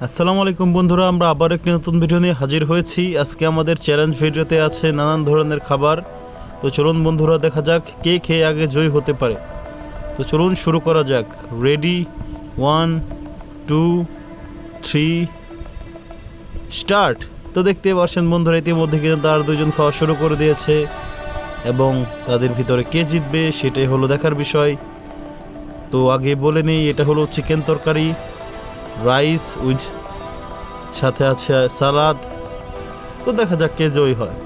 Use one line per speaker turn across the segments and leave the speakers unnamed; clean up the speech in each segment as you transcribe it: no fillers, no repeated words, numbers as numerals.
আসসালামু আলাইকুম বন্ধুরা, আমরা আবার একটি নতুন ভিডিও নিয়ে হাজির হয়েছি। আজকে আমাদের চ্যালেঞ্জ ভিডিওতে আছে নানান ধরনের খাবার। তো চলুন বন্ধুরা, দেখা যাক কে খেয়ে আগে জয়ী হতে পারে। তো চলুন শুরু করা যাক। Ready, 1 2 3 start. তো দেখতে পাচ্ছেন বন্ধুরা, ইতিমধ্যে কিন্তু তার দুজন খাওয়া শুরু করে দিয়েছে এবং তাদের ভিতরে কে জিতবে সেটাই হলো দেখার বিষয়। তো আগে বলে নিই, এটা হলো চিকেন তরকারি, রাইস উইথ সাথে আছে সালাদ। তো দেখা যাক কে জয়ী হয়।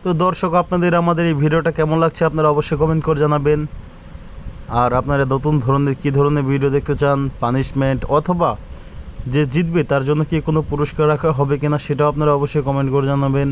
তো দর্শক, আপনাদের আমাদের এই ভিডিওটা কেমন লাগছে আপনারা অবশ্যই কমেন্ট করে জানাবেন। আর আপনারা নতুন ধরনের কী ধরনের ভিডিও দেখতে চান, পানিশমেন্ট অথবা যে জিতবে তার জন্য কি কোনো পুরস্কার রাখা হবে কিনা সেটাও আপনারা অবশ্যই কমেন্ট করে জানাবেন।